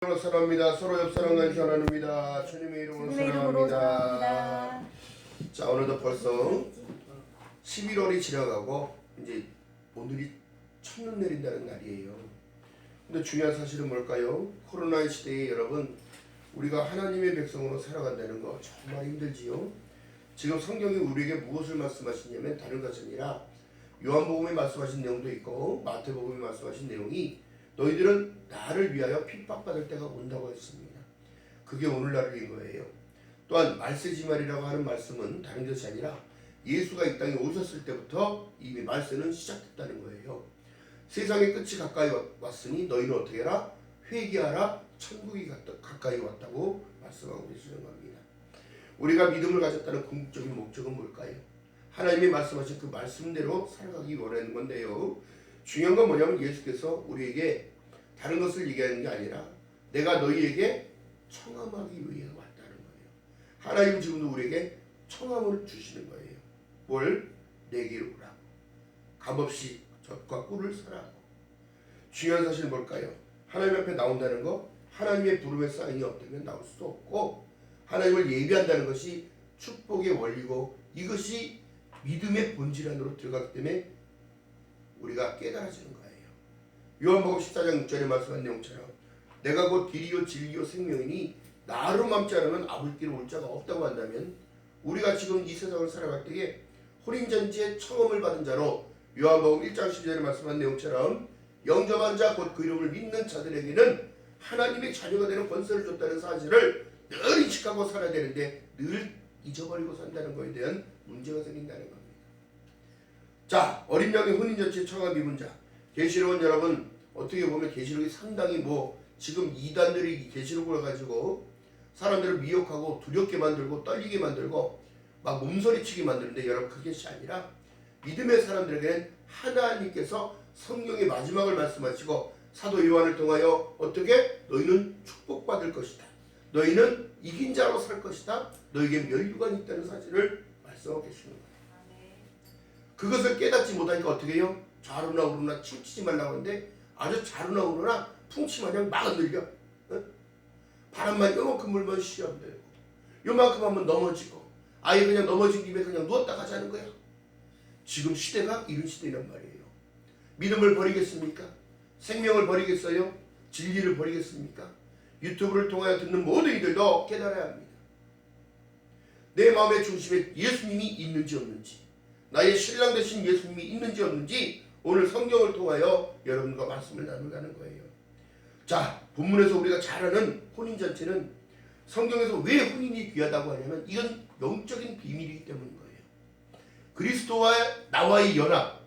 이름으로 사랑합니다. 서로 옆 사람과 사랑합니다. 주님의 이름으로 사랑합니다. 자, 오늘도 벌써 11월이 지나가고 이제 오늘이 첫눈 내린다는 날이에요. 근데 중요한 사실은 뭘까요? 코로나의 시대에 여러분, 우리가 하나님의 백성으로 살아간다는 거 정말 힘들지요. 지금 성경이 우리에게 무엇을 말씀하시냐면 다른 것이 아니라 요한복음에 말씀하신 내용도 있고 마태복음에 말씀하신 내용이 너희들은 나를 위하여 핍박받을 때가 온다고 했습니다. 그게 오늘날인 거예요. 또한 말세지말이라고 하는 말씀은 다른 것이 아니라 예수가 이 땅에 오셨을 때부터 이미 말세는 시작됐다는 거예요. 세상의 끝이 가까이 왔으니 너희는 어떻게 해라? 회개하라. 천국이 가까이 왔다고 말씀하고 계시는 겁니다. 우리가 믿음을 가졌다는 궁극적인 목적은 뭘까요? 하나님이 말씀하신 그 말씀대로 살아가기 원하는 건데요. 중요한 건 뭐냐면 예수께서 우리에게 다른 것을 얘기하는 게 아니라 내가 너희에게 청함하기 위해 왔다는 거예요. 하나님은 지금도 우리에게 청함을 주시는 거예요. 뭘? 내게로 오라고. 값없이 젖과 꿀을 사라고. 중요한 사실은 뭘까요? 하나님 앞에 나온다는 거, 하나님의 부름의 사인이 없다면 나올 수도 없고, 하나님을 예비한다는 것이 축복의 원리고, 이것이 믿음의 본질 안으로 들어가기 때문에 우리가 깨달아지는 거예요. 요한복음 14장 6절에 말씀한 내용처럼 내가 곧 길이요 진리요 생명이니 나로 맘지 않으면 아버지께로 올 자가 없다고 한다면, 우리가 지금 이 세상을 살아갈 때에 혼인잔치의 청음을 받은 자로 요한복음 1장 10절에 말씀한 내용처럼 영접한 자 곧 그 이름을 믿는 자들에게는 하나님의 자녀가 되는 권세를 줬다는 사실을 늘 인식하고 살아야 되는데 늘 잊어버리고 산다는 것에 대한 문제가 생긴다는 겁니다. 자, 어린 양의 혼인잔치에 청함 입은 자, 계시록은 여러분 어떻게 보면 계시록이 상당히 지금 이단들이 계시록을 가지고 사람들을 미혹하고 두렵게 만들고 떨리게 만들고 막 몸서리치게 만드는데, 여러분 그것이 아니라 믿음의 사람들에게는 하나님께서 성경의 마지막을 말씀하시고 사도 요한을 통하여 어떻게 너희는 축복받을 것이다, 너희는 이긴 자로 살 것이다, 너에게 멸류관이 있다는 사실을 말씀하고 계시는 거예요. 그것을 깨닫지 못하니까 어떻게 해요? 좌로나 우로나 치우치지 말라고 하는데 아주 좌로나 우로나 풍치마냥 막 흔들려. 바람만 요만큼 물면 시험되고 요만큼 하면 넘어지고 아예 그냥 넘어진 김에 그냥 누웠다 가자는 거야. 지금 시대가 이런 시대란 말이에요. 믿음을 버리겠습니까? 생명을 버리겠어요? 진리를 버리겠습니까? 유튜브를 통하여 듣는 모든 이들도 깨달아야 합니다. 내 마음의 중심에 예수님이 있는지 없는지, 나의 신랑 되신 예수님이 있는지 없는지 오늘 성경을 통하여 여러분과 말씀을 나누려는 거예요. 자, 본문에서 우리가 잘 아는 혼인잔치는 성경에서 왜 혼인이 귀하다고 하냐면 이건 영적인 비밀이기 때문인 거예요. 그리스도와 나와의 연합,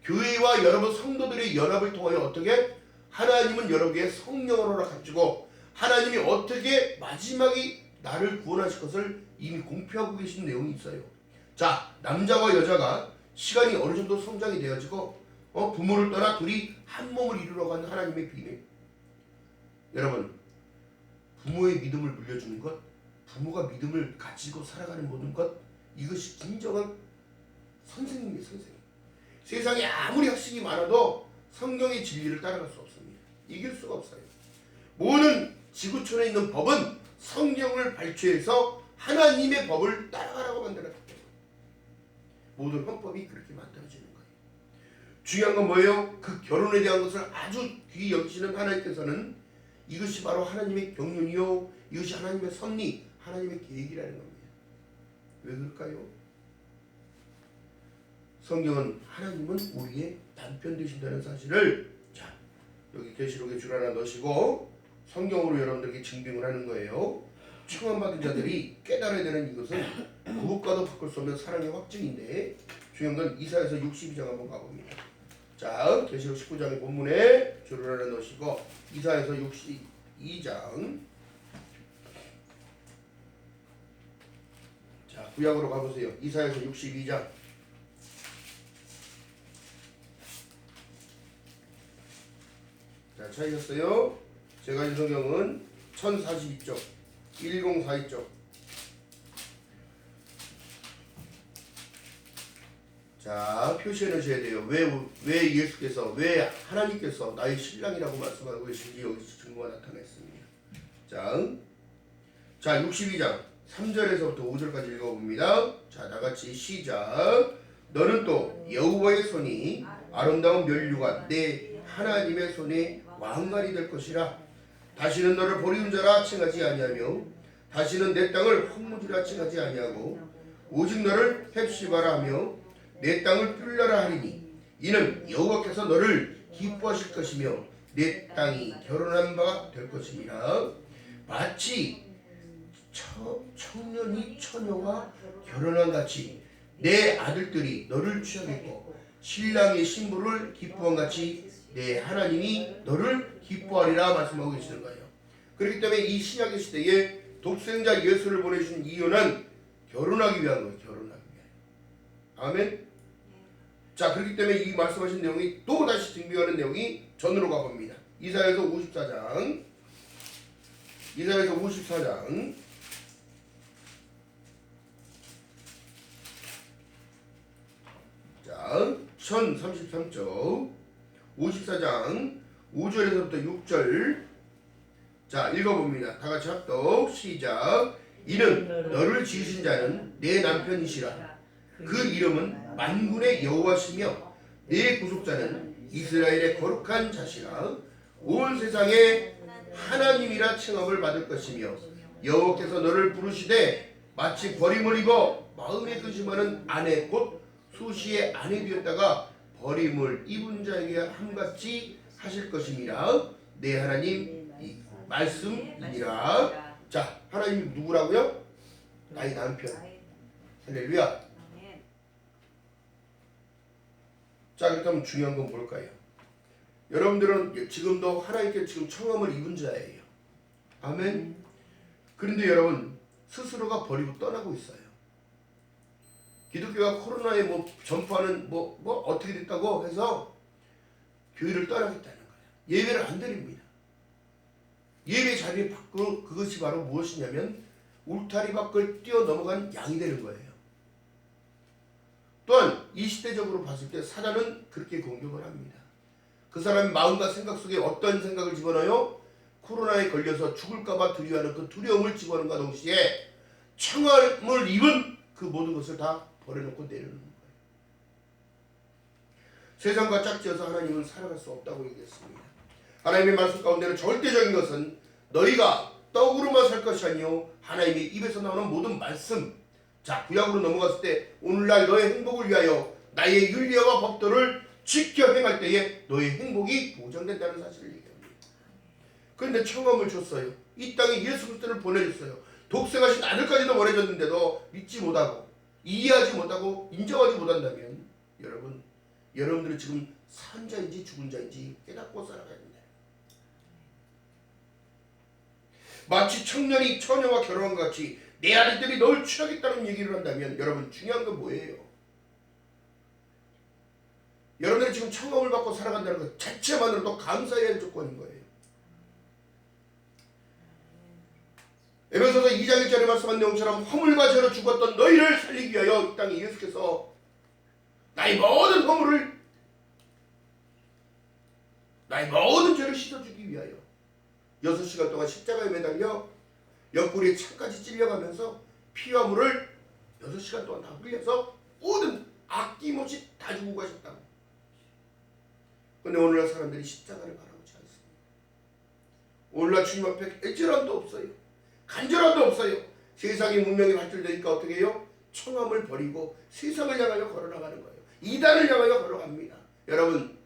교회와 여러분 성도들의 연합을 통하여 어떻게 하나님은 여러분에게 성령을 허락하시고 하나님이 어떻게 마지막에 나를 구원하실 것을 이미 공표하고 계신 내용이 있어요. 자, 남자와 여자가 시간이 어느 정도 성장이 되어지고 부모를 떠나 둘이 한 몸을 이루려고 하는 하나님의 비밀. 여러분, 부모의 믿음을 물려주는 것, 부모가 믿음을 가지고 살아가는 모든 것, 이것이 진정한 선생님이에요. 선생님. 세상에 아무리 학식이 많아도 성경의 진리를 따라갈 수 없습니다. 이길 수가 없어요. 모든 지구촌에 있는 법은 성경을 발췌해서 하나님의 법을 따라가라고 만들었기 때문에 모든 헌법이 그렇게 만들어지는 거예요. 중요한 건 뭐예요? 그 결혼에 대한 것을 아주 귀히 여기시는 하나님께서는 이것이 바로 하나님의 경륜이요, 이것이 하나님의 섭리, 하나님의 계획이라는 겁니다. 왜 그럴까요? 성경은 하나님은 우리의 남편 되신다는 사실을, 자, 여기 계시록에 줄 하나 넣으시고 성경으로 여러분들에게 증빙을 하는 거예요. 청함받은 자들이 깨달아야 되는 이것은 그것과도 바꿀 수 없는 사랑의 확증인데, 중요한 건 이사야서 62장 한번 가봅니다. 자, 계시록 19장의 본문에 줄을 하나 넣으시고 이사야서 62장, 자, 구약으로 가보세요. 이사야서 62장. 자, 찾으셨어요? 제가 이 성경은 1042쪽 1042쪽. 자, 표시해 놓으셔야 돼요. 왜 예수께서, 왜 하나님께서 나의 신랑이라고 말씀하고 계신지 여기서 증거가 나타났습니다. 자 62장 3절에서부터 5절까지 읽어봅니다. 자 다같이 시작. 너는 또 여호와의 손이 아름다운 면류관 내 하나님의 손에 왕관이 될 것이라. 다시는 너를 버리운 자라 칭하지 아니하며 다시는 내 땅을 황무지라 칭하지 아니하고 오직 너를 헵시바라 하며 내 땅을 뿔라라 하리니 이는 여호와께서 너를 기뻐하실 것이며 내 땅이 결혼한 바가 될 것이니라. 마치 청년이 처녀와 결혼한 같이 내 아들들이 너를 취하겠고 신랑의 신부를 기뻐한 같이 내 하나님이 너를 기뻐하리라 말씀하고 계시는 거예요. 그렇기 때문에 이 신약의 시대에 독생자 예수를 보내주신 이유는 결혼하기 위한 거예요. 결혼하기 위하여. 아멘. 자 그렇기 때문에 이 말씀하신 내용이 또 다시 증명하는 내용이 전으로 가봅니다. 이사야서 54장 자 1033쪽 54장 5절에서부터 6절 자 읽어봅니다. 다같이 합독 시작. 이는 너를 지으신 자는 내 남편이시라. 그 이름은 만군의 여호와시며 내 구속자는 이스라엘의 거룩한 자시라. 온 세상에 하나님이라 칭함을 받을 것이며 여호와께서 너를 부르시되 마치 버림을 입어 마음에 근심하는 아내 곧 수시의 아내 되었다가 버림을 입은 자에게 함같이 하실 것임이라. 내 하나님 이 말씀이니라. 자 하나님이 누구라고요? 나의 남편. 할렐루야. 자 그렇다면 중요한 건 뭘까요? 여러분들은 지금도 하나님께 지금 청함을 입은 자예요. 아멘. 그런데 여러분 스스로가 버리고 떠나고 있어요. 기독교가 코로나에 뭐 전파하는 뭐 어떻게 됐다고 해서 교회를 떠나겠다는 거예요. 예배를 안 드립니다. 예배 자리에 밖으로 그것이 바로 무엇이냐면 울타리 밖을 뛰어넘어간 양이 되는 거예요. 또한 이 시대적으로 봤을 때 사단은 그렇게 공격을 합니다. 그 사람의 마음과 생각 속에 어떤 생각을 집어넣어요? 코로나에 걸려서 죽을까봐 두려워하는 그 두려움을 집어넣는과 동시에 청함을 입은 그 모든 것을 다 버려놓고 내려놓는 거예요. 세상과 짝지어서 하나님은 살아갈 수 없다고 얘기했습니다. 하나님의 말씀 가운데는 절대적인 것은 너희가 떡으로만 살 것이 아니요 하나님의 입에서 나오는 모든 말씀. 자 구약으로 넘어갔을 때 오늘날 너의 행복을 위하여 나의 윤리와 법도를 지켜 행할 때에 너의 행복이 보장된다는 사실을 얘기합니다. 그런데 청함을 줬어요. 이 땅에 예수 그리스도를 보내줬어요. 독생하신 아들까지도 보내줬는데도 믿지 못하고 이해하지 못하고 인정하지 못한다면 여러분들은 지금 산 자인지 죽은 자인지 깨닫고 살아가야 됩니다. 마치 청년이 처녀와 결혼한 것 같이 내 아들들이 널 취하겠다는 얘기를 한다면 여러분 중요한 건 뭐예요? 여러분들이 지금 청함을 받고 살아간다는 것 자체만으로도 감사해야 할 조건인 거예요. 에베소서 2장 1절에 말씀한 내용처럼 허물과 죄로 죽었던 너희를 살리기 위하여 이 땅에 예수께서 나의 모든 허물을 나의 모든 죄를 씻어주기 위하여 6시간 동안 십자가에 매달려 옆구리에 창까지 찔려가면서 피와 물을 6시간 동안 다 흘려서 모든 아낌없이 다 주고 가셨다고. 그런데 오늘날 사람들이 십자가를 바라보지 않습니다. 오늘날 주님 앞에 애절함도 없어요. 간절함도 없어요. 세상이 문명이 발달되니까 어떻게 해요? 청함을 버리고 세상을 향하여 걸어나가는 거예요. 이단을 향하여 걸어갑니다. 여러분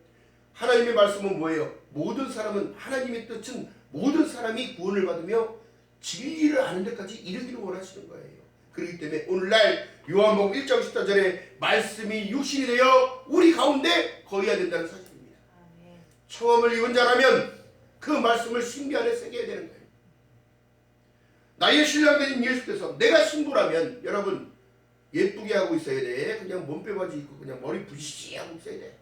하나님의 말씀은 뭐예요? 모든 사람은 하나님의 뜻은 모든 사람이 구원을 받으며 진리를 아는 데까지 이르기를 원하시는 거예요. 그렇기 때문에 오늘날 요한복음 1장 14절에 말씀이 육신이 되어 우리 가운데 거해야 된다는 사실입니다. 청함을 입은 자라면 그 말씀을 신비 안에 새겨야 되는 거예요. 나의 신랑 되신 예수께서 내가 신부라면 여러분 예쁘게 하고 있어야 돼. 그냥 몸빼 바지 입고 그냥 머리 부시시 하고 있어야 돼.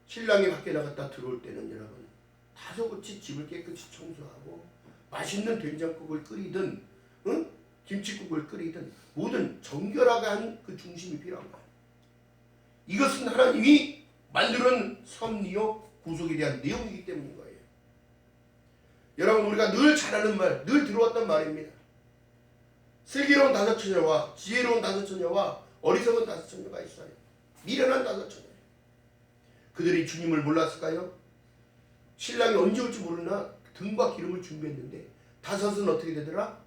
신랑이 밖에 나갔다 들어올 때는 여러분 다소곳이 집을 깨끗이 청소하고 맛있는 된장국을 끓이든 김치국을 끓이든 모든 정결하게 한 그 중심이 필요한 거예요. 이것은 하나님이 만드는 섭리요 구속에 대한 내용이기 때문인 거예요. 여러분 우리가 늘 잘하는 말, 늘 들어왔단 말입니다. 슬기로운 다섯 처녀와 지혜로운 다섯 처녀와 어리석은 다섯 처녀가 있어요. 미련한 다섯 처녀. 그들이 주님을 몰랐을까요? 신랑이 언제 올지 모르나 등과 기름을 준비했는데 다섯은 어떻게 되더라?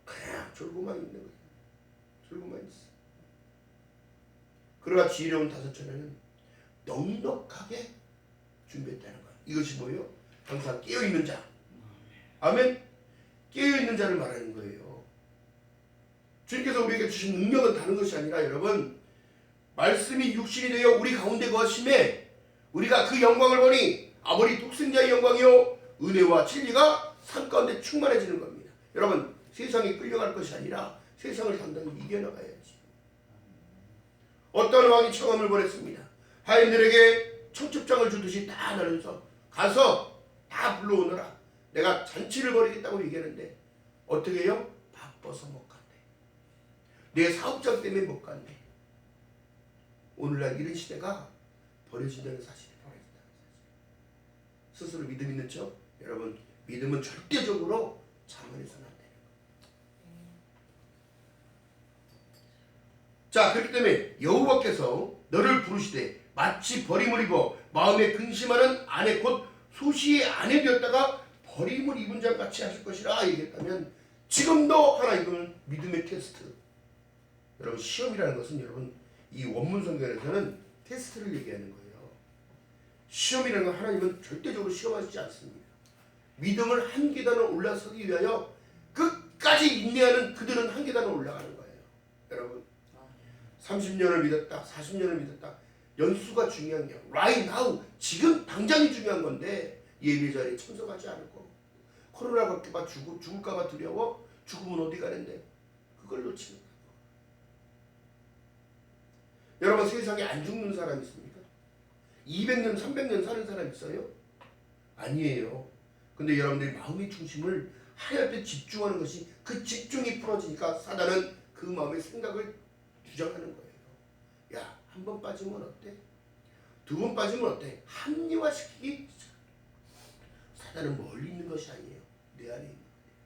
그냥 졸고만 있는 거예요. 졸고만 있어. 그러나 지혜로운 다섯 처녀는 넉넉하게 준비했다는 거예요. 이것이 뭐예요? 항상 깨어있는 자. 아멘. 깨어있는 자를 말하는 거예요. 주님께서 우리에게 주신 능력은 다른 것이 아니라 여러분 말씀이 육신이 되어 우리 가운데 거하심에 우리가 그 영광을 보니 아버지 독생자의 영광이요 은혜와 진리가 삶 가운데 충만해지는 겁니다. 여러분 세상에 끌려갈 것이 아니라 세상을 단단히 이겨나가야지. 어떤 왕이 청함을 보냈습니다. 하인들에게 청첩장을 주듯이 다 나눠서 가서 다 불러오너라. 내가 잔치를 벌이겠다고 얘기하는데 어떻게 해요? 바빠서 못 간대. 내 사업장 때문에 못 간대. 오늘날 이런 시대가 버려진다는 사실이 버려진다는 사실. 스스로 믿음 있는 척. 여러분 믿음은 절대적으로 자만해서는 안 돼요. 자 그렇기 때문에 여호와께서 너를 부르시되 마치 버림을 입어 마음에 근심하는 아내 곧 소시의 아내 되었다가 버림을 입은 자 같이 하실 것이라 얘기했다면 지금도 하나님은 믿음의 테스트. 여러분 시험이라는 것은 여러분 이 원문 성경에서는 테스트를 얘기하는 거예요. 시험이라는 건 하나님은 절대적으로 시험하시지 않습니다. 믿음을 한 계단을 올라서기 위하여 끝까지 인내하는 그들은 한 계단을 올라가는 거예요. 여러분 30년을 믿었다 40년을 믿었다 연수가 중요한 게 right now 지금 당장이 중요한 건데 예배 자리에 참석하지 않고 코로나 걸까봐 죽을까봐 두려워 죽으면 어디 가는데 그걸 놓치는 거예요. 여러분 세상에 안 죽는 사람 있습니까? 200년 300년 사는 사람 있어요? 아니에요. 근데 여러분들이 마음의 중심을 하나님께 집중하는 것이 그 집중이 풀어지니까 사단은 그 마음의 생각을 주장하는 거예요. 야, 한 번 빠지면 어때? 두 번 빠지면 어때? 합리화시키기. 사단은 멀리 있는 것이 아니에요. 내 안에 있는 거예요.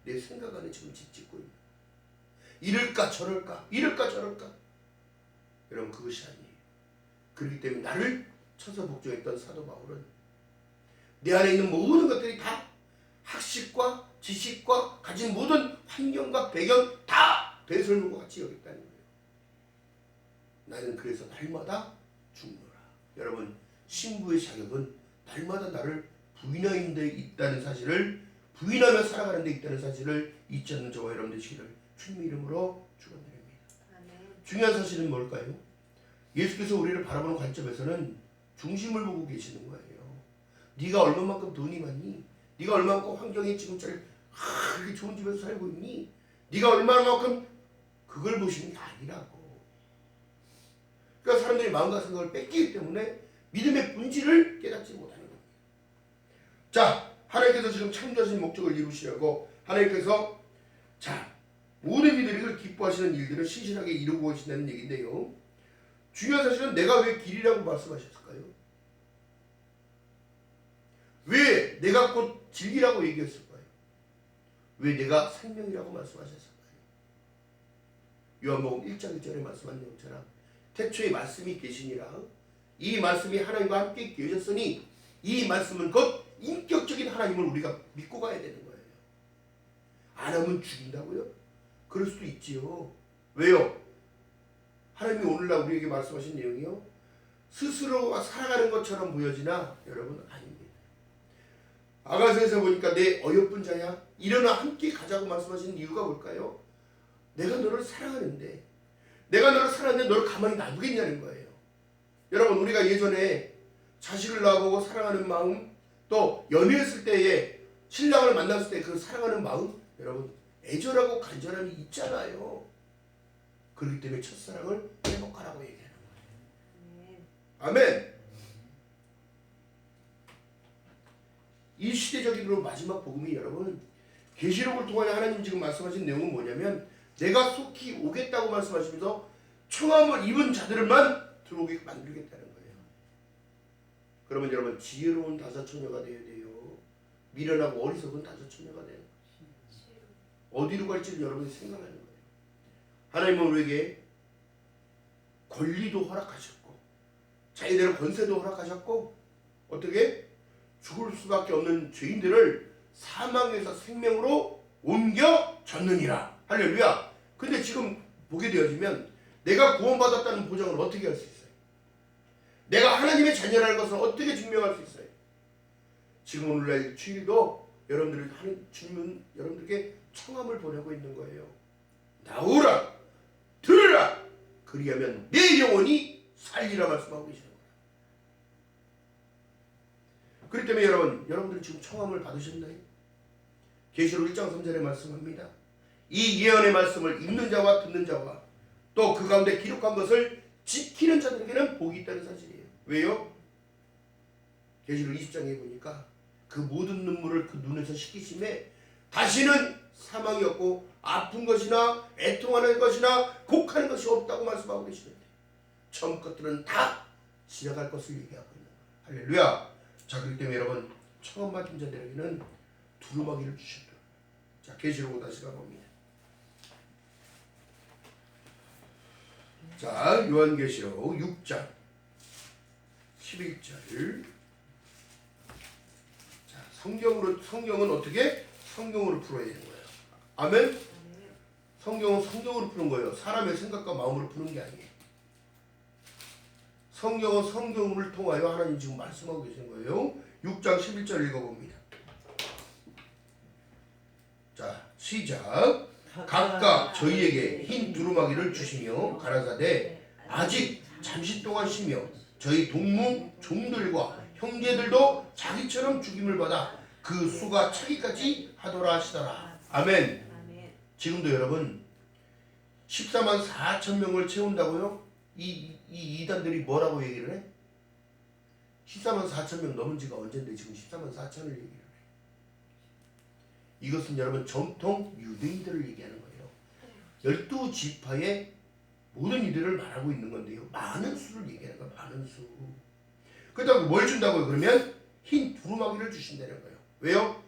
내 생각 안에 지금 짓고 있는 거예요. 이럴까 저럴까 이럴까 저럴까. 여러분 그것이 아니에요. 그렇기 때문에 나를 쳐서 복종했던 사도 바울은 내 안에 있는 모든 것들이 다 학식과 지식과 가진 모든 환경과 배경 다 배설물과 같이 여겼다는 거예요. 나는 그래서 날마다 죽노라. 여러분 신부의 자격은 날마다 나를 부인하는 데 있다는 사실을 부인하며 살아가는 데 있다는 사실을 잊지 않는 저와 여러분 되시기를 주님의 이름으로 축원드립니다. 중요한 사실은 뭘까요? 예수께서 우리를 바라보는 관점에서는 중심을 보고 계시는 거예요. 네가 얼마만큼 돈이 많니? 네가 얼마만큼 환경이 지금처럼 그렇게 좋은 집에서 살고 있니? 네가 얼마만큼 그걸 보시는 게 아니라고. 그러니까 사람들이 마음과 생각을 뺏기기 때문에 믿음의 본질을 깨닫지 못하는 겁니다. 자, 하나님께서 지금 창조하신 목적을 이루시려고 하나님께서 자 모든 이들이 그걸 기뻐하시는 일들을 신실하게 이루고 계신다는 얘기인데요. 중요한 사실은 내가 왜 길이라고 말씀하셨을까요? 왜 내가 곧 진리라고 얘기했을까요? 왜 내가 생명이라고 말씀하셨을까요? 요한복음 1장 1절에 말씀한 내용처럼 태초에 말씀이 계시니라 이 말씀이 하나님과 함께 계셨으니 이 말씀은 곧 인격적인 하나님을 우리가 믿고 가야 되는 거예요. 안 하면 죽인다고요? 그럴 수도 있지요. 왜요? 하나님이 오늘날 우리에게 말씀하신 내용이요. 스스로가 살아가는 것처럼 보여지나 여러분 아닙니다. 아가서에서 보니까 내 어여쁜 자야 일어나 함께 가자고 말씀하신 이유가 뭘까요? 내가 너를 사랑하는데 내가 너를 사랑하는데 너를 가만히 놔두겠냐는 거예요. 여러분 우리가 예전에 자식을 낳아보고 사랑하는 마음 또 연애했을 때에 신랑을 만났을 때 그 사랑하는 마음 여러분 애절하고 간절함이 있잖아요. 그렇기 때문에 첫사랑을 회복하라고 얘기하는 거예요. 아멘. 이 시대적으로 마지막 복음이 여러분 계시록을 통하여 하나님 지금 말씀하신 내용은 뭐냐면 내가 속히 오겠다고 말씀하시면서 청함을 입은 자들만 들어오게 만들겠다는 거예요. 그러면 여러분 지혜로운 다사처녀가 되어야 돼요. 미련하고 어리석은 다사처녀가 돼요. 어디로 갈지를 여러분이 생각하는 거예요. 하나님은 우리에게 권리도 허락하셨고 자기대로 권세도 허락하셨고 어떻게 죽을 수밖에 없는 죄인들을 사망에서 생명으로 옮겨줬느니라. 할렐루야. 근데 지금 보게 되어지면 내가 구원받았다는 보장을 어떻게 할 수 있어요? 내가 하나님의 자녀라는 것을 어떻게 증명할 수 있어요? 지금 오늘날 주일도 여러분들이 하는 주님은 여러분들에게 청함을 보내고 있는 거예요. 나오라, 들으라. 그리하면 내 영혼이 살리라 말씀하고 계시는 거예요. 그렇기 때문에 여러분들 지금 청함을 받으셨나요? 계시록 1장 3절에 말씀합니다. 이 예언의 말씀을 읽는 자와 듣는 자와 또 그 가운데 기록한 것을 지키는 자들에게는 복이 있다는 사실이에요. 왜요? 계시록 20장에 보니까 그 모든 눈물을 그 눈에서 씻기심에 다시는 사망이 없고 아픈 것이나 애통하는 것이나 곡하는 것이 없다고 말씀하고 계시는데 처음 것들은 다 지나갈 것을 얘기하고 있는 거예요. 할렐루야. 자, 그렇기 때문에 여러분 처음 받은 자들에게는 두루마기를 주셨더라고요. 자, 계시록으로 다시 가봅니다. 자, 요한계시록 6장 11절. 자, 성경은 어떻게? 성경으로 풀어야 되는 거예요. 아멘? 성경은 성경으로 푸는 거예요. 사람의 생각과 마음으로 푸는 게 아니에요. 성경은 성경을 통하여 하나님 지금 말씀하고 계시는 거예요. 6장 11절 읽어봅니다. 자, 시작. 각각 저희에게 흰 두루마기를 주시며 가라사대 아직 잠시 동안 쉬며 저희 동무 종들과 형제들도 자기처럼 죽임을 받아 그 수가 차기까지 하더라 하시더라. 아멘. 지금도 여러분 14만 4천 명을 채운다고요? 이 이단들이 뭐라고 얘기를 해? 14만 4천 명 넘은 지가 언젠데 지금 14만 4천을 얘기를 해. 이것은 여러분 정통 유대인들을 얘기하는 거예요. 12지파의 모든 이들을 말하고 있는 건데요. 많은 수를 얘기하는 거예요. 많은 수. 그렇다고 뭘 준다고요? 그러면 흰 두루마기를 주신다는 거예요. 왜요?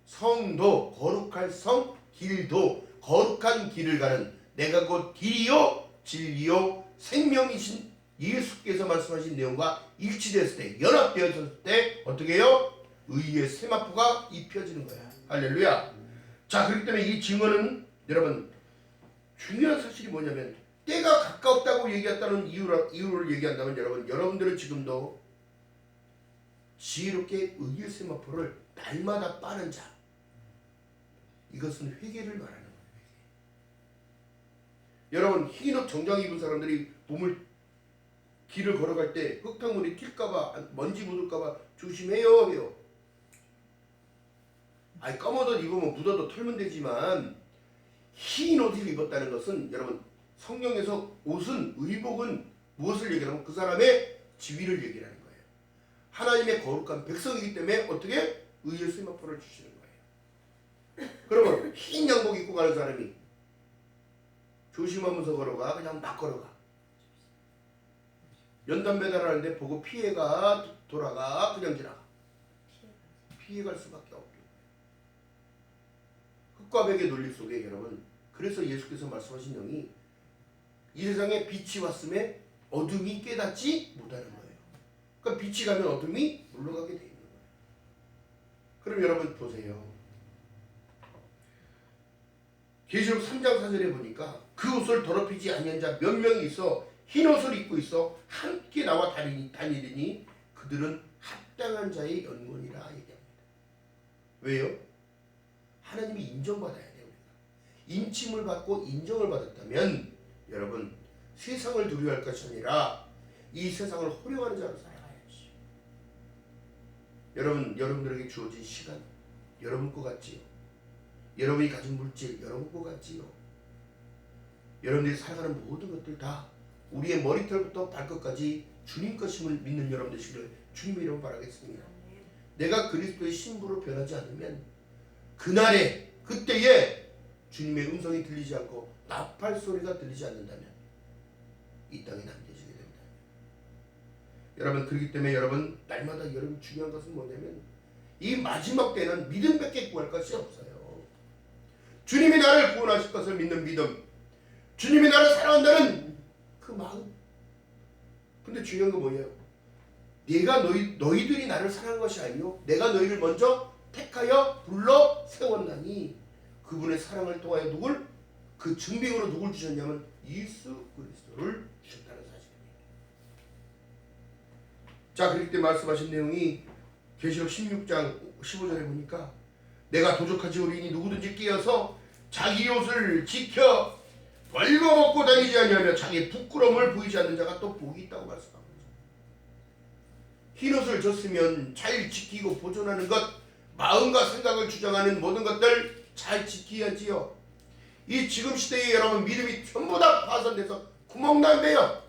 성도 거룩할 성, 길도 거룩한 길을 가는 내가 곧 길이요 진리요 생명이신 예수께서 말씀하신 내용과 일치됐을 때 연합되었을 때 어떻게 해요? 의의 세마포가 입혀지는 거야. 할렐루야. 자, 그렇기 때문에 이 증언은 여러분 중요한 사실이 뭐냐면 때가 가까웠다고 얘기했다는 이유를 얘기한다면 여러분들은 지금도 지혜롭게 의의 세마포를 날마다 빠는 자, 이것은 회개를 말하는 거예요. 여러분 흰옷 정장 입은 사람들이 길을 걸어갈 때 흙탕물이 튈까봐 먼지 묻을까봐 조심해요 해요. 아니 검은 옷 입으면 묻어도 털면 되지만 흰 옷을 입었다는 것은 여러분 성경에서 옷은 의복은 무엇을 얘기하면 그 사람의 지위를 얘기하는 거예요. 하나님의 거룩한 백성이기 때문에 어떻게 의의 세마포를 주시는 거예요. 그러면 흰 양복 입고 가는 사람이 조심하면서 걸어가? 그냥 막 걸어가? 연단 배달하는데 보고 피해가 돌아가? 그냥 지나가? 피해갈 수밖에 없죠. 흙과 벽의 논리 속에 여러분 그래서 예수께서 말씀하신 영이 이 세상에 빛이 왔음에 어둠이 깨닫지 못하는 거예요. 그러니까 빛이 가면 어둠이 물러가게 되어 있는 거예요. 그럼 여러분 보세요. 계시록 3장 4절에 보니까 그 옷을 더럽히지 아니한 자 몇 명이 있어 흰 옷을 입고 있어 함께 나와 다니더니 그들은 합당한 자의 연곤이라 얘기합니다. 왜요? 하나님이 인정받아야 돼요. 인침을 받고 인정을 받았다면 여러분 세상을 두려워할 것이 아니라 이 세상을 호령하는 자로 살아가야지. 여러분들에게 주어진 시간 여러분 것 같지요? 여러분이 가진 물질 여러분 것 같지요? 여러분들이 살아가는 모든 것들 다 우리의 머리털부터 발끝까지 주님 것임을 믿는 여러분 되시기를 주님의 이름으로 바라겠습니다. 내가 그리스도의 신부로 변하지 않으면 그때에 주님의 음성이 들리지 않고 나팔 소리가 들리지 않는다면 이 땅에 남겨지게 됩니다. 여러분 그렇기 때문에 여러분 날마다 여러분 중요한 것은 뭐냐면 이 마지막 때는 믿음밖에 구할 것이 없어요. 주님이 나를 구원하실 것을 믿는 믿음, 주님이 나를 사랑한다는 그 마음. 근데 중요한 건 뭐예요? 내가 너희들이 나를 사랑한 것이 아니요 내가 너희를 먼저 택하여 불러 세웠나니 그분의 사랑을 통하여 누굴? 그 증빙으로 누굴 주셨냐면 예수 그리스도를 주셨다는 사실입니다. 자, 그렇기 때문에 말씀하신 내용이 계시록 16장 15절에 보니까 내가 도적하지 오리니 누구든지 끼어서 자기 옷을 지켜 벌거벗고 다니지 아니하며 자기 부끄러움을 보이지 않는 자가 또 복이 있다고 말씀합니다. 흰옷을 줬으면 잘 지키고 보존하는 것, 마음과 생각을 주장하는 모든 것들 잘 지켜야지요. 이 지금 시대에 여러분 믿음이 전부 다 파손돼서 구멍난데요.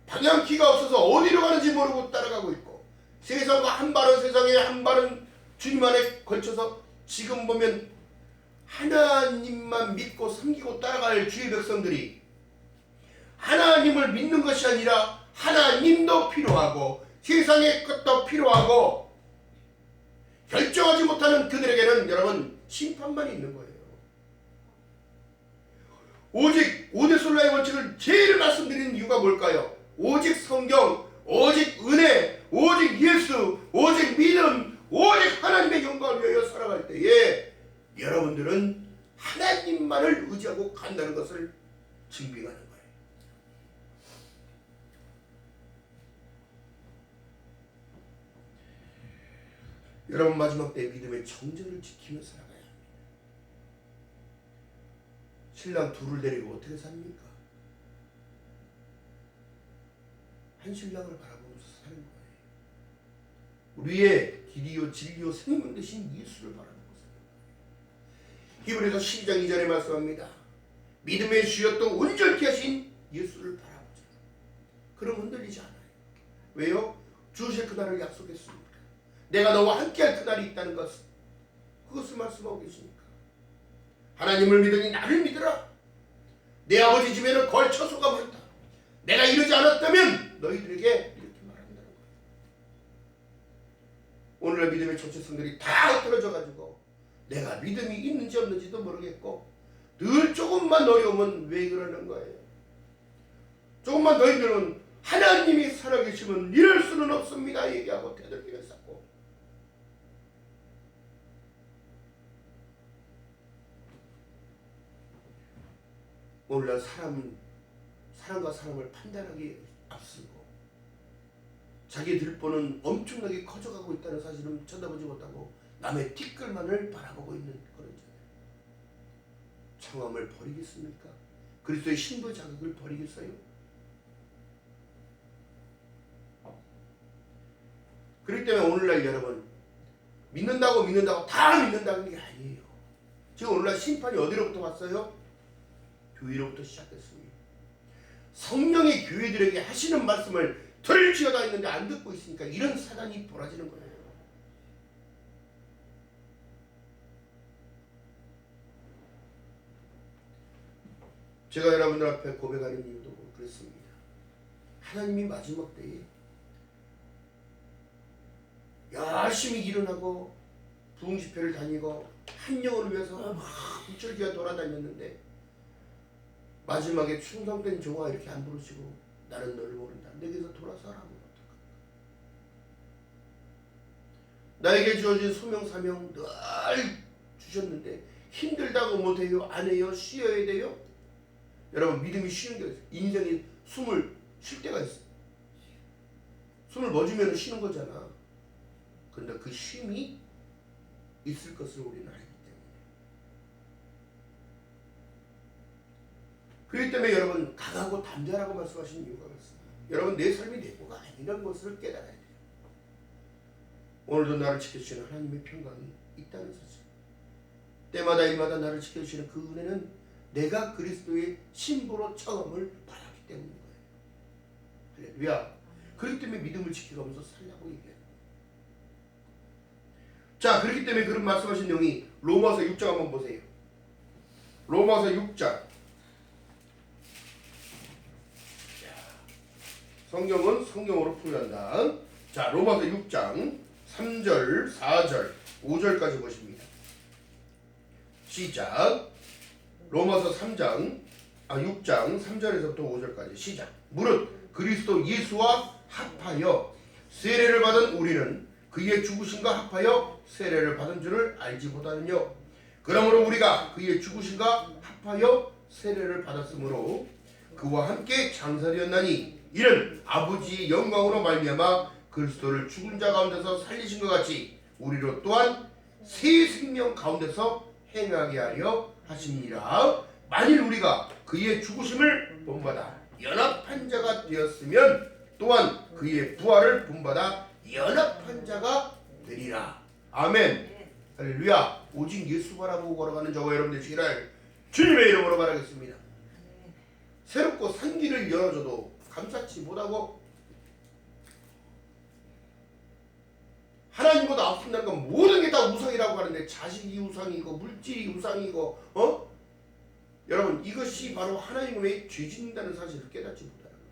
방향키가 없어서 어디로 가는지 모르고 따라가고 있고 세상과 한 발은 세상에 한 발은 주님 안에 걸쳐서 지금 보면 하나님만 믿고 섬기고 따라갈 주의 백성들이 하나님을 믿는 것이 아니라 하나님도 필요하고 세상의 것도 필요하고 결정하지 못하는 그들에게는 여러분 심판만 있는 거예요. 오직 오대솔라의 원칙을 제일 말씀드리는 이유가 뭘까요? 오직 성경, 오직 은혜, 오직 예수, 오직 믿음, 오직 하나님의 영광을 위하여 살아갈 때에 여러분들은 하나님만을 의지하고 간다는 것을 증빙하는 거예요. 여러분 마지막 때 믿음의 정절을 지키며 살아가야 합니다. 신랑 둘을 데리고 어떻게 삽니까? 한 신랑을 바라보면서 사는 거예요. 우리의 길이요 진리요 생명 되신 예수를 바라보고 사는 거예요. 히브리서 12장 2절에 말씀합니다. 믿음의 주였던 온전케 하신 예수를 바라보자. 그럼 흔들리지 않아요. 왜요? 주실 그날을 약속했습니다. 내가 너와 함께할 그날이 있다는 것, 그것을 말씀하고 계십니까? 하나님을 믿으니 나를 믿으라. 내 아버지 집에는 거할 처소가 많다. 내가 이러지 않았다면 너희들에게 이렇게 말한다는 거예요. 오늘날 믿음의 정체성들이 다 흩어져가지고 내가 믿음이 있는지 없는지도 모르겠고 늘 조금만 어려우면 왜 그러는 거예요? 조금만 더 힘들면 하나님이 살아계시면 이럴 수는 없습니다 얘기하고 되돌리를 쌓고 오늘날 사람과 사람을 판단하기 앞서고 자기 들보는 엄청나게 커져가고 있다는 사실은 쳐다보지 못하고 남의 티끌만을 바라보고 있는 그런 청함을 버리겠습니까? 그리스도의 신부 자격을 버리겠어요? 그렇기 때문에 오늘날 여러분 믿는다고 다 믿는다는 게 아니에요. 지금 오늘날 심판이 어디로부터 왔어요? 교회로부터 시작됐습니다. 성령이 교회들에게 하시는 말씀을 들을지어다 했는데 안 듣고 있으니까 이런 사단이 벌어지는 거예요. 제가 여러분들 앞에 고백하는 이유도 그렇습니다. 하나님이 마지막 때에 열심히 일어나고 부흥집회를 다니고 한 영혼을 위해서 막 부철기가 돌아다녔는데 마지막에 충성된 종아 이렇게 안 부르시고 나는 너를 모른다. 내게서 돌아서라 하면 어떡할까? 나에게 주어진 소명 사명 늘 주셨는데 힘들다고 못해요? 안 해요? 쉬어야 돼요? 여러분 믿음이 쉬는 게 있어요. 인생이 숨을 쉴 때가 있어요. 숨을 멎으면 쉬는 거잖아. 그런데 그 쉼이 있을 것을 우리는 알기 때문에. 그렇기 때문에 여러분 강하고 담대하라고 말씀하신 이유가 그렇습니다. 여러분 내 삶이 내 거가 아니라는 것을 깨달아야 돼요. 오늘도 나를 지켜주시는 하나님의 평강이 있다는 사실. 때마다 일마다 나를 지켜주시는 그 은혜는 내가 그리스도의 신부로 청함을 받았기 때문인 거예요. 할렐루야. 그렇기 때문에 믿음을 지켜가면서 살라고 얘기해요. 자, 그렇기 때문에 그런 말씀하신 내용이 로마서 6장 한번 보세요. 로마서 6장 성경은 성경으로 풀이한다. 자, 로마서 6장 3절, 4절, 5절까지 보십니다. 시작. 로마서 6장 3절에서부터 5절까지 시작. 무릇 그리스도 예수와 합하여 세례를 받은 우리는 그의 죽으심과 합하여 세례를 받은 줄을 알지 못하느뇨. 그러므로 우리가 그의 죽으심과 합하여 세례를 받았으므로 그와 함께 장사되었나니 이는 아버지의 영광으로 말미암아 그리스도를 죽은 자 가운데서 살리신 것 같이 우리로 또한 새 생명 가운데서 행하게 하려 하십니다. 만일 우리가 그의 죽으심을 본받아 연합한 자가 되었으면 또한 그의 부활을 본받아 연합한 자가 되리라. 아멘. 할렐루야. 오직 예수 바라보고 걸어가는 저와 여러분 되시기를 주님의 이름으로 바라겠습니다. 새롭고 산 길을 열어줘도 감사치 못하고 하나님보다 앞선다는 건 모든 게 다 우상이라고 하는데 자식이 우상이고 물질이 우상이고 여러분 이것이 바로 하나님을 왜 죄 짓는다는 사실을 깨닫지 못하는 거예요.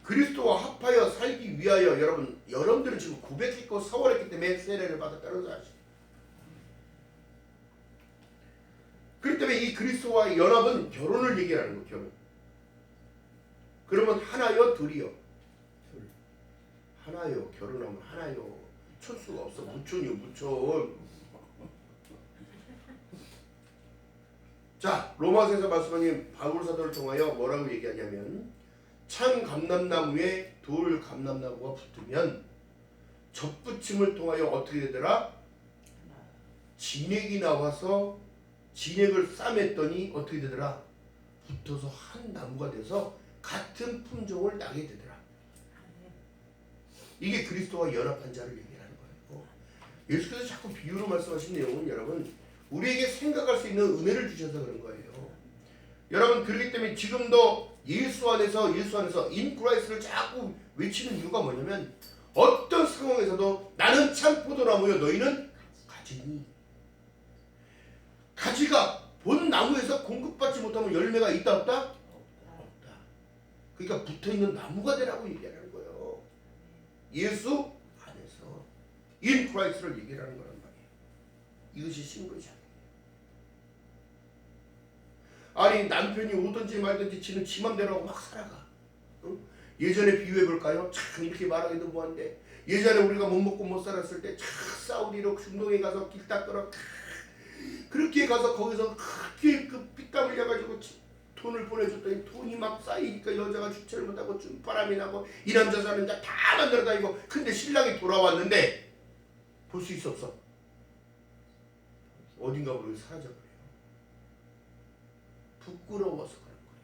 그리스도와 합하여 살기 위하여 여러분들은 지금 고백했고 서원했기 때문에 세례를 받았다는 사실. 그렇기 때문에 이 그리스도와의 연합은 결혼을 얘기하는 거예요. 결혼. 그러면 하나요 둘이요? 둘. 하나요. 결혼하면 하나요. 촌수가 없어. 무촌이요. 무촌. 자, 로마서에서 말씀하신 바울 사도를 통하여 뭐라고 얘기하냐면 참 감람나무에 돌 감람나무가 붙으면 접붙임을 통하여 어떻게 되더라? 진액이 나와서 진액을 싸맸더니 어떻게 되더라? 붙어서 한 나무가 돼서 같은 품종을 나게 되더라. 이게 그리스도와 연합한 자를 얘기하는 거예요. 예수께서 자꾸 비유로 말씀하신 내용은 여러분 우리에게 생각할 수 있는 은혜를 주셔서 그런 거예요. 여러분 그렇기 때문에 지금도 예수 안에서 in Christ를 자꾸 외치는 이유가 뭐냐면 어떤 상황에서도 나는 참 포도나무요 너희는 가지니. 가지가 본 나무에서 공급받지 못하면 열매가 있다 없다? 없다. 그러니까 붙어있는 나무가 되라고 얘기하는 거예요. 예수 안에서 in Christ를 얘기하는 거란 말이에요. 이것이 신고지 아니 남편이 오든지 말든지 지는 지 맘대로 하고 막 살아가. 응? 예전에 비유해볼까요? 참 이렇게 말하기도 뭐한데 예전에 우리가 못 먹고 못 살았을 때 참 사우디로 중동에 가서 길 닦으러 그렇게 가서 거기서 그렇게 그 피땀 흘려가지고 돈을 보내줬더니 돈이 막 쌓이니까 여자가 주체를 못하고 좀 바람이 나고 이 남자 사는 자 다 만들어 다니고 근데 신랑이 돌아왔는데 볼 수 있어 없어? 어딘가 모르게 사라져버려요. 부끄러워서 그런 거예요.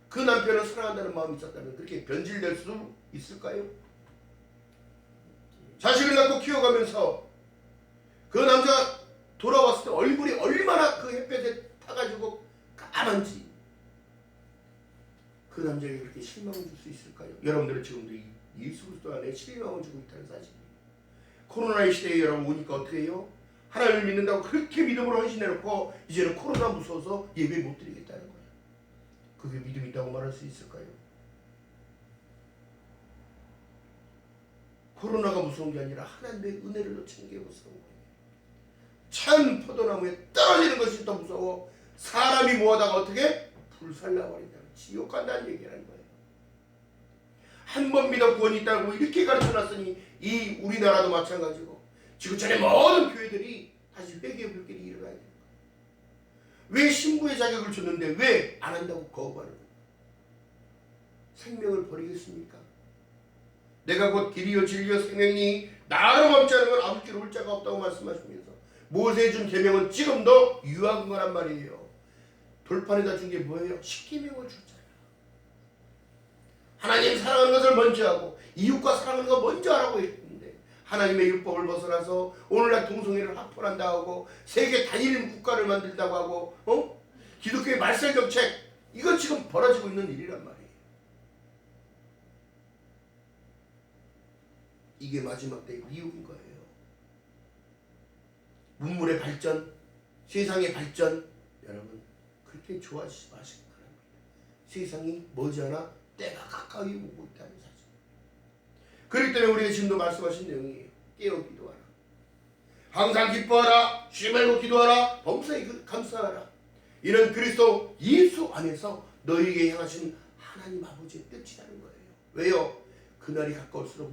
그 남편을 사랑한다는 마음이 있었다면 그렇게 변질될 수 있을까요? 자식을 낳고 키워가면서 그 남자가 돌아왔을 때 얼굴이 얼마나 그 햇볕에 타가지고 까만지 그 남자에게 그렇게 실망을 줄 수 있을까요? 여러분들은 지금도 이 예수 그리스도 안에 실망을 주고 있다는 사실이에요. 코로나의 시대에 여러분 오니까 어떻게 해요? 하나님을 믿는다고 그렇게 믿음으로 헌신해놓고 이제는 코로나 무서워서 예배 못 드리겠다는 거예요. 그게 믿음이 있다고 말할 수 있을까요? 코로나가 무서운 게 아니라 하나님의 은혜를 놓치는 게 무서운 거예요. 참 포도나무에 떨어지는 것이 더 무서워. 사람이 모아다가 어떻게? 불살라버린다는 지옥 간다는 얘기라는 거예요. 한 번 믿어 구원이 있다고 이렇게 가르쳐놨으니 이 우리나라도 마찬가지고 지구촌의 모든 교회들이 다시 회개의 불길이 일어나야 되는 거예요. 왜 신부의 자격을 줬는데 왜 안 한다고 거부하는 거예요? 생명을 버리겠습니까? 내가 곧 길이요 진리요 생명이니 나로 멈지 않으면 아버지께로 올 자가 없다고 말씀하시면서 모세에 준 계명은 지금도 유효한 거란 말이에요. 돌판에다 준 게 뭐예요? 십계명을 줬잖아요. 하나님 사랑하는 것을 먼저 하고 이웃과 사랑하는 것 먼저 하라고 했는데 하나님의 율법을 벗어나서 오늘날 동성애를 합헌한다고 하고 세계 단일 국가를 만들다고 하고 기독교의 말살 정책 이거 지금 벌어지고 있는 일이란 말이에요. 이게 마지막 때의 미혹인 거예요. 문물의 발전, 세상의 발전 여러분 그렇게 좋아하시지 마시기 바랍니다. 세상이 머지않아 때가 가까이 오고 있다는 사실. 그렇기 때문에 우리가 지금도 말씀하신 내용이에요. 깨어 기도하라. 항상 기뻐하라. 쉬지 말고 기도하라. 범사에 감사하라. 이는 그리스도 예수 안에서 너희에게 향하신 하나님 아버지의 뜻이라는 거예요. 왜요? 그날이 가까울수록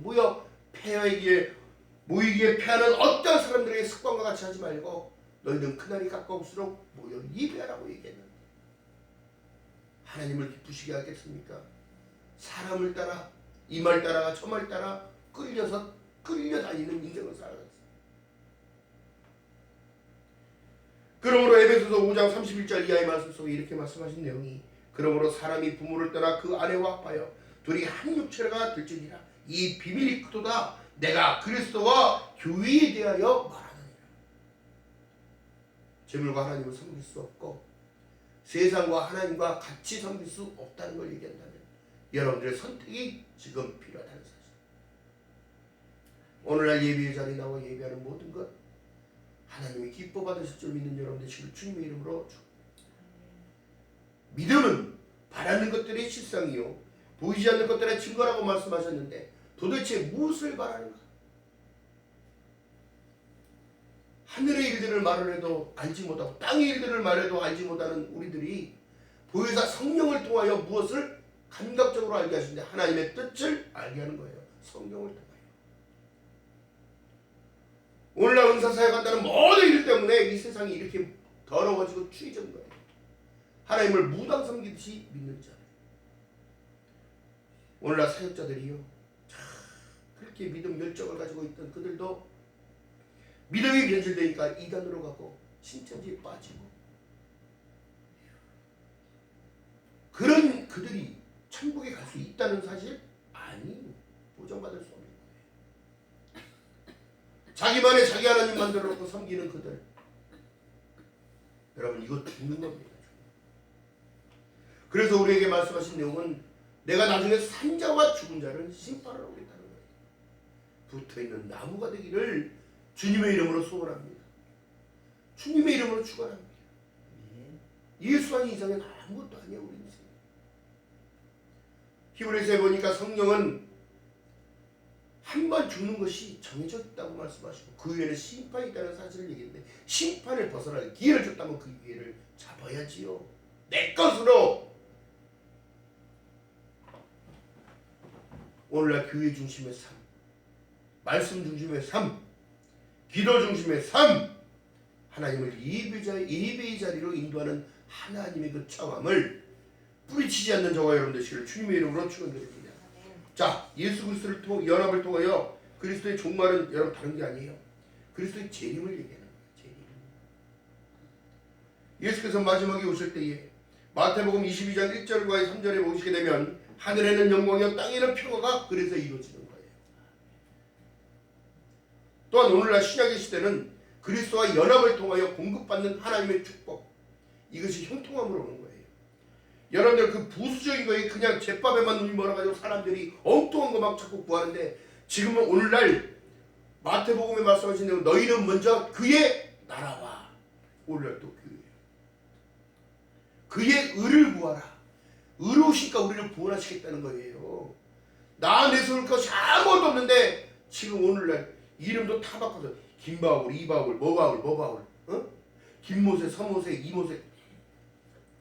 모이기에 패하는 어떤 사람들에게 습관과 같이 하지 말고 너희는 그날이 가까울수록 모여 예배하라고 얘기했는데 하나님을 기쁘시게 하겠습니까? 사람을 따라 이 말 따라 저 말 따라 끌려다니는 인생을 살아갔어요. 그러므로 에베소서 5장 31절 이하의 말씀 속에 이렇게 말씀하신 내용이 그러므로 사람이 부모를 떠나 그 아내와 합하여 둘이 한 육체가 될지니라. 이 비밀이 크도다. 내가 그리스도와 교회에 대하여 말하느니라. 재물과 하나님을 섬길 수 없고 세상과 하나님과 같이 섬길 수 없다는 걸 얘기한다면 여러분들의 선택이 지금 필요하다는 사실. 오늘날 예배의 자리에 나와 예배하는 모든 것 하나님이 기뻐 받으실 줄 믿는 여러분들 지금 주님의 이름으로 믿음은 바라는 것들의 실상이요 보이지 않는 것들의 증거라고 말씀하셨는데 도대체 무엇을 바라는가? 하늘의 일들을 말을 해도 알지 못하고 땅의 일들을 말해도 알지 못하는 우리들이 보혜사 성령을 통하여 무엇을 감각적으로 알게 하시는데 하나님의 뜻을 알게 하는 거예요. 성령을 통하여. 오늘날 은사사역한다는 모든 일 때문에 이 세상이 이렇게 더러워지고 추해진 거예요. 하나님을 무당 섬기듯이 믿는 자. 오늘날 사역자들이요 그렇게 믿음 열정을 가지고 있던 그들도 믿음이 변질되니까 이단으로 가고 신천지에 빠지고 그런 그들이 천국에 갈 수 있다는 사실? 아니, 보장받을 수 없는 거예요. 자기만의 자기 하나님 만들어 놓고 섬기는 그들, 여러분 이거 죽는 겁니다. 그래서 우리에게 말씀하신 내용은 내가 나중에 산자와 죽은 자를 심판을 하겠다는 거예요. 붙어있는 나무가 되기를 주님의 이름으로 소원합니다. 주님의 이름으로 축원합니다. 예수 안 이상은 아무것도 아니야 우리 인생. 히브리서에 보니까 성령은 한 번 죽는 것이 정해져 있다고 말씀하시고 그 위에는 심판이 있다는 사실을 얘기했는데 심판을 벗어날 기회를 줬다면 그 기회를 잡아야지요. 내 것으로. 오늘날 교회 중심의 삶, 말씀 중심의 삶, 기도 중심의 삶, 하나님을 예배의 자리로 인도하는 하나님의 그 차원을 뿌리치지 않는 저와 여러분 되시기를 주님의 이름으로 축원드립니다. 자, 예수 그리스도를 연합을 통하여 그리스도의 종말은 여러분 다른 게 아니에요. 그리스도의 재림을 얘기하는 거예요. 재림. 예수께서 마지막에 오실 때에 마태복음 22장 1절과 3절에 오시게 되면 하늘에는 영광이요 땅에는 평화가 그래서 이루어지는 거예요. 또한 오늘날 신약의 시대는 그리스도와 연합을 통하여 공급받는 하나님의 축복, 이것이 형통함으로 오는 거예요. 여러분들 그 부수적인 거에 그냥 제밥에만 눈이 멀어가지고 사람들이 엉뚱한 거 막 자꾸 구하는데 지금은 오늘날 마태복음에 말씀하신 대로 너희는 먼저 그의 나라와 오늘날 또 그의 의를 구하라. 의로우시니까 우리를 구원하시겠다는 거예요. 나 내 세울 것이 아무것도 없는데 지금 오늘날 이름도 다 바꿔서 김바울, 이바울, 뭐바울, 김모세, 서모세, 이모세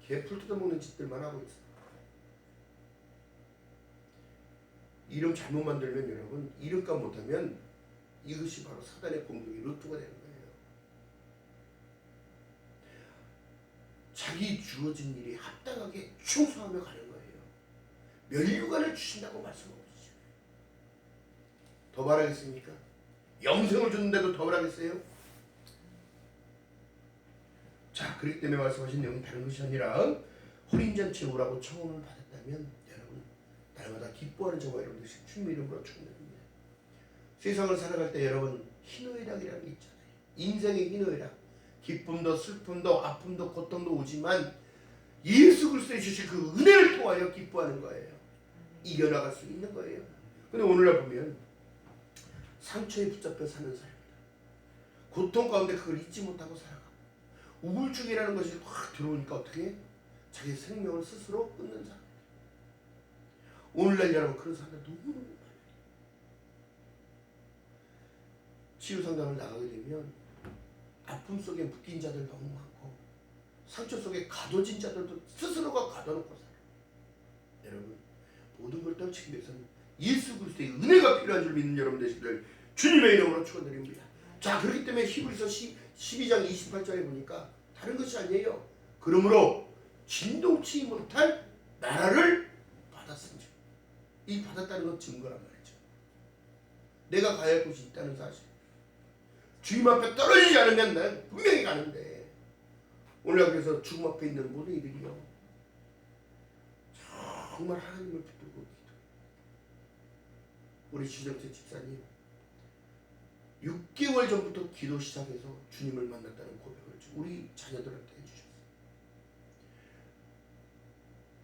개풀 뜯어먹는 짓들만 하고 있어. 이름 잘못 만들면 여러분 이름값 못하면 이것이 바로 사단의 공격이 루트가 되는 거예요. 자기 주어진 일이 합당하게 충성하며 가는 거예요. 면류관을 주신다고 말씀하고 계시잖아요. 더 바라겠습니까? 영생을 주는데도 더 바라겠어요? 자, 그렇기 때문에 말씀하신 내용이 다른 것이 아니라 혼인잔치에 오라고 청혼을 받았다면 여러분 날마다 기뻐하는 저와 여러분들 주님의 이름으로 축원드립니다. 세상을 살아갈 때 여러분 희노애락이라는 게 있잖아요. 인생의 희노애락, 기쁨도 슬픔도 아픔도 고통도 오지만 예수 그리스도의 주신 그 은혜를 통하여 기뻐하는 거예요. 이겨나갈 수 있는 거예요. 근데 오늘날 보면 상처에 붙잡혀 사는 사람이다. 고통 가운데 그걸 잊지 못하고 살아가고 우울증이라는 것이 확 들어오니까 어떻게 해? 자기 생명을 스스로 끊는 사람. 오늘날 여러분 그런 사람들 너무너무 많아요. 치유상담을 나가게 되면 아픔 속에 묶인 자들 너무 많고 상처 속에 가둬진 자들도 스스로가 가둬놓고 살아요. 여러분 모든 걸 떨치기 위해서는 예수 그리스도의 은혜가 필요한 줄 믿는 여러분 되시기를 주님의 이름으로 축원드립니다. 자, 그렇기 때문에 히브리서 12장 28절에 보니까 다른 것이 아니에요. 그러므로 진동치 못할 나라를 받았습니다. 이 받았다는 건 증거란 말이죠. 내가 가야 할 곳이 있다는 사실. 주님 앞에 떨어지지 않으면 난 분명히 가는데, 오늘 그래서 죽음 앞에 있는 모든 이들이요 정말 하나님을 붙들고 기도해요. 우리 주정태 집사님 6개월 전부터 기도 시작해서 주님을 만났다는 고백을 우리 자녀들한테 해주셨어요.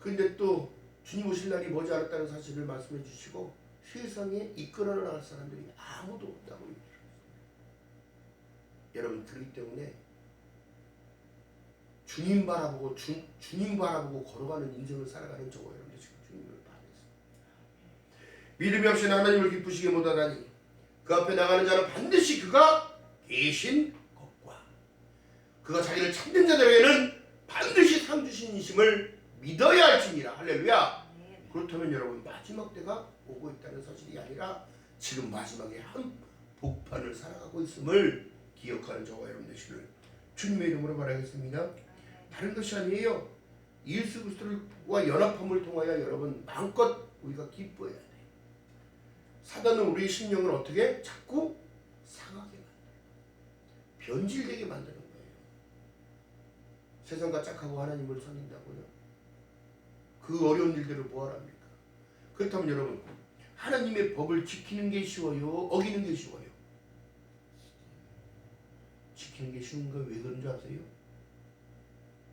그런데 또 주님 오실 날이 머지 않았다는 사실을 말씀해 주시고 세상에 이끌어 나갈 사람들이 아무도 없다고 얘기했어요. 여러분 그렇기 때문에 주님 바라보고 주님 바라보고 걸어가는 인생을 살아가는 저와 여러분들 지금 주님을 바라겠습니다. 믿음이 없이는 하나님을 기쁘시게 못하다니 그 앞에 나가는 자는 반드시 그가 계신 것과 그가 자기를 찾는 자들에게는 반드시 상 주신 이심을 믿어야 할지니라. 할렐루야. 그렇다면 여러분 마지막 때가 오고 있다는 사실이 아니라 지금 마지막에 한 복판을 살아가고 있음을 기억하는 저와 여러분 되시기를 주님의 이름으로 바라겠습니다. 다른 것이 아니에요. 예수 그리스도와 연합함을 통하여 여러분 마음껏 우리가 기뻐해야 돼요. 사단은 우리의 심령을 어떻게 자꾸 상하게 만들어요. 변질되게 만드는 거예요. 세상과 짝하고 하나님을 섬긴다고요? 그 어려운 일들을 뭐하랍니까? 그렇다면 여러분 하나님의 법을 지키는 게 쉬워요? 어기는 게 쉬워요? 지키는 게 쉬운 거 왜 그런 줄 아세요?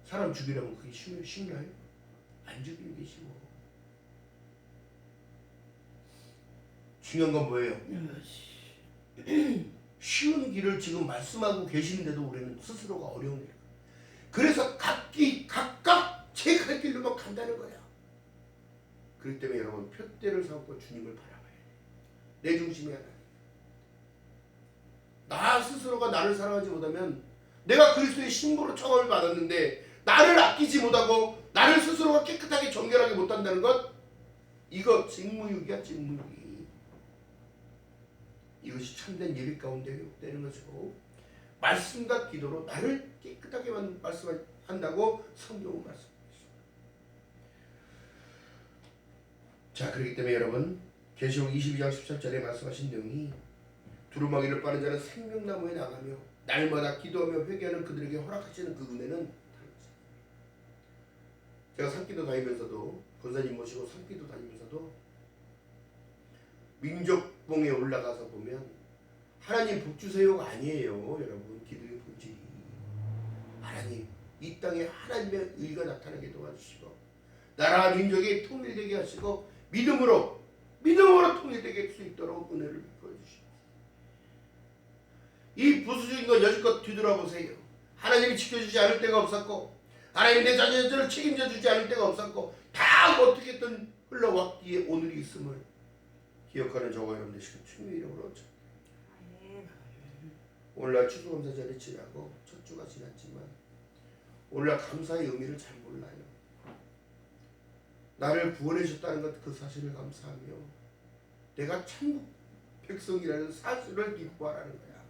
사람 죽이려면 그게 쉬운가요? 안 죽이는 게 쉬워. 중요한 건 뭐예요? 쉬운 길을 지금 말씀하고 계시는데도 우리는 스스로가 어려운 길. 그래서 각각 제 갈 길로만 간다는 거야. 그렇기 때문에 여러분 표대를 삼고 주님을 바라봐야 돼. 내 중심이 하나님. 나 스스로가 나를 사랑하지 못하면 내가 그리스도의 신부로 청함을 받았는데 나를 아끼지 못하고 나를 스스로가 깨끗하게 정결하게 못한다는 것, 이거 직무유기야. 직무유기. 이것이 참된 예배 가운데 회복되는 것이고 말씀과 기도로 나를 깨끗하게 말씀한다고 성경은 말씀합니다. 자, 그렇기 때문에 여러분 계시록 22장 17절에 말씀하신 내용이 두루마기를 빠는 자는 생명나무에 나가며 날마다 기도하며 회개하는 그들에게 허락하시는 그 은혜는 다른 것입니다. 제가 산기도 다니면서도 권사님 모시고 산기도 다니면서도 민족봉에 올라가서 보면 하나님 복 주세요가 아니에요. 여러분 기도의 본질이 하나님 이 땅에 하나님의 의가 나타나게 도와주시고 나라와 민족이 통일되게 하시고 믿음으로 통일되게 할 수 있도록 은혜를 보여주시고 이 부수적인 것 여지껏 뒤돌아보세요. 하나님이 지켜주지 않을 때가 없었고 하나님 내 자녀들을 책임져 주지 않을 때가 없었고 다 어떻게든 흘러왔기에 오늘이 있음을 기억하는 저와 여러분 되시길 주님의 이름으로 오늘날 추수감사절이 지나고 첫 주가 지났지만 오늘날 감사의 의미를 잘 몰라요. 나를 구원해 주셨다는 것 그 사실을 감사하며 내가 천국 백성이라는 사실을 기뻐하라는 거야.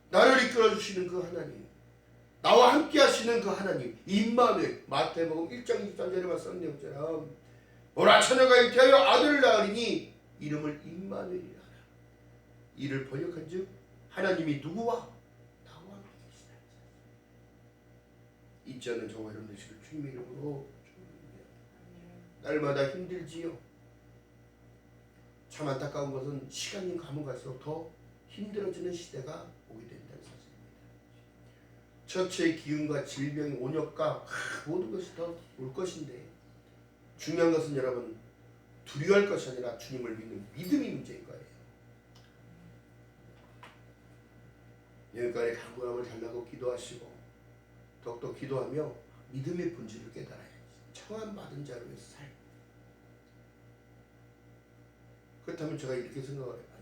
나를 이끌어 주시는 그 하나님, 나와 함께 하시는 그 하나님, 임마누엘. 마태복음 1장 23절에 말씀하신 것처럼 보라 처녀가 잉태하여 아들을 낳으리니 이름을 임마누엘이라 하라. 이를 번역한즉 하나님이 누구와 나와 함께 계시다. 잊지 않는 저와 여러분 되시길 주님의 이름으로 축원합니다. 날마다 힘들지요. 참 안타까운 것은 시간이 가면 갈수록 더 힘들어지는 시대가 오게 된다는 사실입니다. 처처의 기운과 질병의 온역과 모든 것이 더 올 것인데 중요한 것은 여러분 두려워할 것이 아니라 주님을 믿는 믿음이 문제인 거예요. 여기까지 간구함을 달라고 기도하시고 더욱더 기도하며 믿음의 본질을 깨달아야지. 청함 받은 자로의 삶. 그렇다면 제가 이렇게 생각을 해봐요.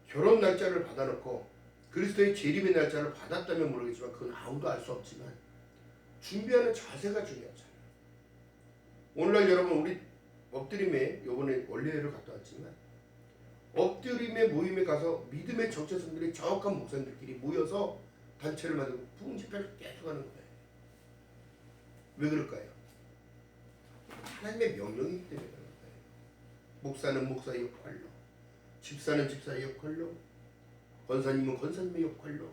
결혼 날짜를 받아놓고 그리스도의 재림의 날짜를 받았다면 모르겠지만 그건 아무도 알 수 없지만 준비하는 자세가 중요하잖아요. 오늘날 여러분 우리 엎드림에 요번에 원래를 갔다 왔지만 엎드림의 모임에 가서 믿음의 정체성들이 정확한 목사님들끼리 모여서 단체를 만들고 부흥 집회를 계속 하는 거예요. 왜 그럴까요? 하나님의 명령이기 때문에 그런 거예요. 목사는 목사의 역할로, 집사는 집사의 역할로, 권사님은 권사님의 역할로,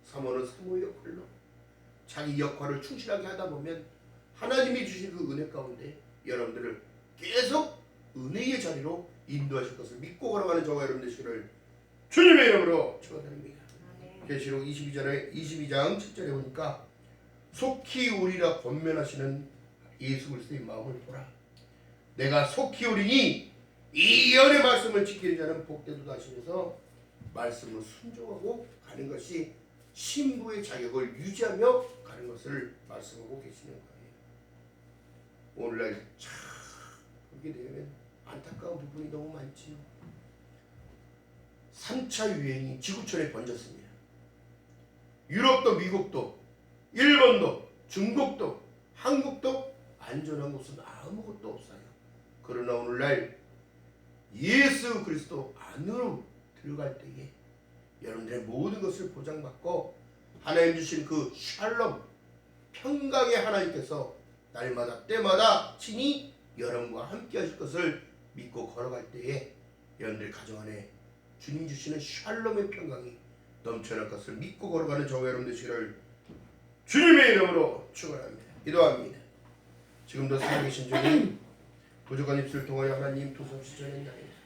사모는 사모의 역할로 자기 역할을 충실하게 하다 보면 하나님이 주신 그 은혜 가운데 여러분들을 계속 은혜의 자리로 인도하실 것을 믿고 걸어가는 저와 여러분 되시기를 주님의 이름으로 축원드립니다. 계시록 22장 7절에 보니까 속히 오리라 권면하시는 예수 그리스도의 마음을 보라. 내가 속히 오리니 이 예언의 말씀을 지키는 자는 복되도다 하시면서 말씀을 순종하고 가는 것이 신부의 자격을 유지하며 가는 것을 말씀하고 계시는 거예요. 오늘날 참 보게 되면 안타까운 부분이 너무 많지요. 3차 유행이 지구촌에 번졌습니다. 유럽도 미국도 일본도 중국도 한국도 안전한 곳은 아무것도 없어요. 그러나 오늘날 예수 그리스도 안으로 들어갈 때에 여러분들의 모든 것을 보장받고 하나님 주신 그 샬롬 평강의 하나님께서 날마다 때마다 친히 여러분과 함께 하실 것을 믿고 걸어갈 때에 여러분들 가정 안에 주님 주시는 샬롬의 평강이 넘쳐날 것을 믿고 걸어가는 저와 여러분 되시기를 주님의 이름으로 축원합니다. 기도합니다. 지금도 살아계신 주님 부족한 입술을 통하여 하나님 두서없이 전했나이다.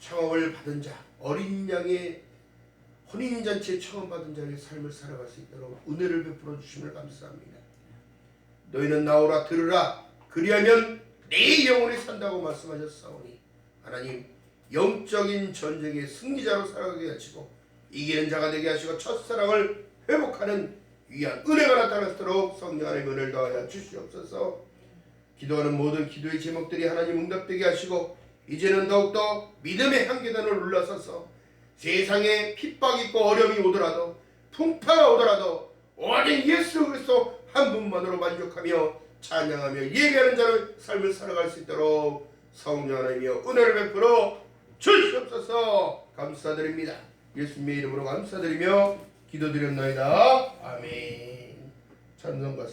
청함을 받은 자 어린 양의 혼인잔치에 청함받은 자의 삶을 살아갈 수 있도록 은혜를 베풀어 주심을 감사합니다. 너희는 나오라 들으라 그리하면 내 영혼이 산다고 말씀하셨사오니 하나님 영적인 전쟁의 승리자로 살아가게 하시고 이기는 자가 되게 하시고 첫사랑을 회복하는 위한 은혜가 나타나도록 성령 하나님의 은혜를 더하여 주시옵소서. 기도하는 모든 기도의 제목들이 하나님 응답되게 하시고 이제는 더욱더 믿음의 한 계단을 올라서서 세상에 핍박이 있고 어려움이 오더라도 풍파가 오더라도 오직 예수 그리스도 한 분만으로 만족하며 찬양하며 예배하는 자의 삶을 살아갈 수 있도록 성령 하나님이여 은혜를 베풀어 주시옵소서. 감사드립니다. 예수님의 이름으로 감사드리며 기도드렸나이다. 아멘. 찬송가